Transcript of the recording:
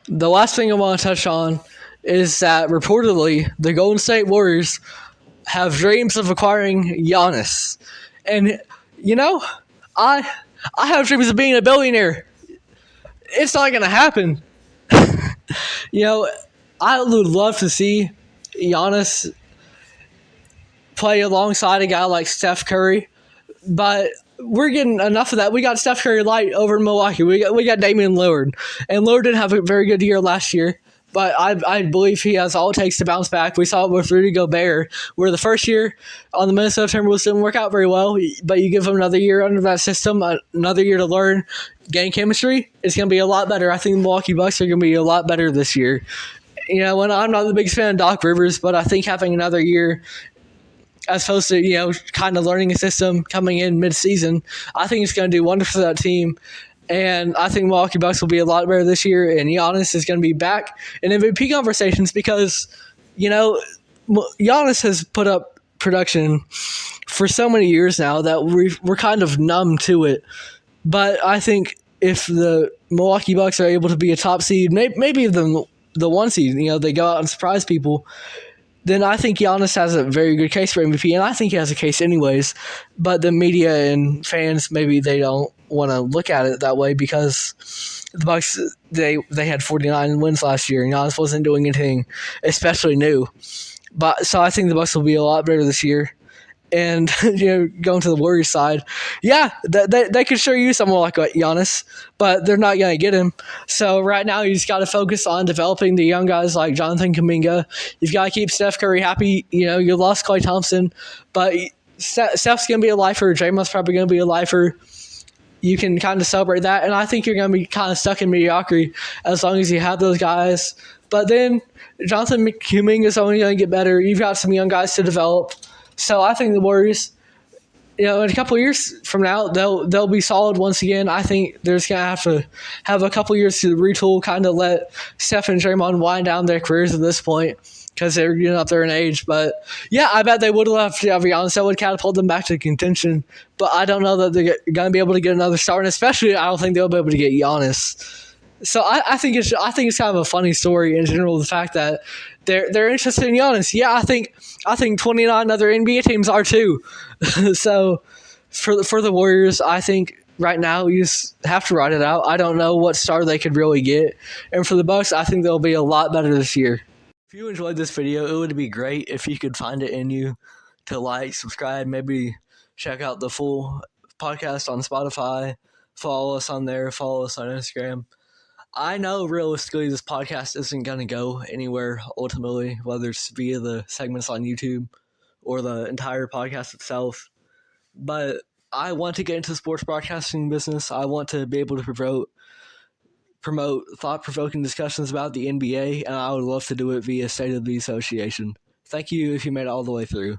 the last thing I want to touch on is that reportedly the Golden State Warriors have dreams of acquiring Giannis. And, you know, I I have dreams of being a billionaire. It's not going to happen. You know, I would love to see Giannis play alongside a guy like Steph Curry, but we're getting enough of that. We got Steph Curry light over in Milwaukee. We got Damian Lillard, and Lillard didn't have a very good year last year, but I believe he has all it takes to bounce back. We saw it with Rudy Gobert, where the first year on the Minnesota Timberwolves didn't work out very well, but you give him another year under that system, another year to learn, gain chemistry. It's going to be a lot better. I think the Milwaukee Bucks are going to be a lot better this year. You know, when I'm not the biggest fan of Doc Rivers, but I think having another year as opposed to, kind of learning a system coming in mid-season, I think it's going to do wonders for that team. And I think Milwaukee Bucks will be a lot better this year, and Giannis is going to be back in MVP conversations because, Giannis has put up production for so many years now that we're kind of numb to it. But I think if the Milwaukee Bucks are able to be a top seed, maybe the one seed, they go out and surprise people, then I think Giannis has a very good case for MVP, and I think he has a case anyways. But the media and fans, maybe they don't want to look at it that way because the Bucks, they had 49 wins last year, and Giannis wasn't doing anything especially new. But so I think the Bucks will be a lot better this year. And going to the Warriors side, they could sure use someone like Giannis, but they're not going to get him. So right now, you just got to focus on developing the young guys like Jonathan Kuminga. You've got to keep Steph Curry happy. You lost Klay Thompson, but Steph's going to be a lifer. Draymond's probably going to be a lifer. You can kind of celebrate that, and I think you're going to be kind of stuck in mediocrity as long as you have those guys. But then Jonathan Kuminga is only going to get better. You've got some young guys to develop. So I think the Warriors, in a couple of years from now, they'll be solid once again. I think they're just going to have a couple of years to retool, kind of let Steph and Draymond wind down their careers at this point because they're getting up there in age. But, I bet they would love to have Giannis. That would catapult them back to contention. But I don't know that they're going to be able to get another start, and especially I don't think they'll be able to get Giannis. So I think it's kind of a funny story in general, the fact that they're interested in Giannis. Yeah, I think 29 other NBA teams are too. So for the Warriors, I think right now you just have to ride it out. I don't know what star they could really get. And for the Bucks, I think they'll be a lot better this year. If you enjoyed this video, it would be great if you could find it in you to like, subscribe, maybe check out the full podcast on Spotify. Follow us on there. Follow us on Instagram. I know realistically this podcast isn't going to go anywhere ultimately, whether it's via the segments on YouTube or the entire podcast itself. But I want to get into the sports broadcasting business. I want to be able to promote thought-provoking discussions about the NBA, and I would love to do it via State of the Association. Thank you if you made it all the way through.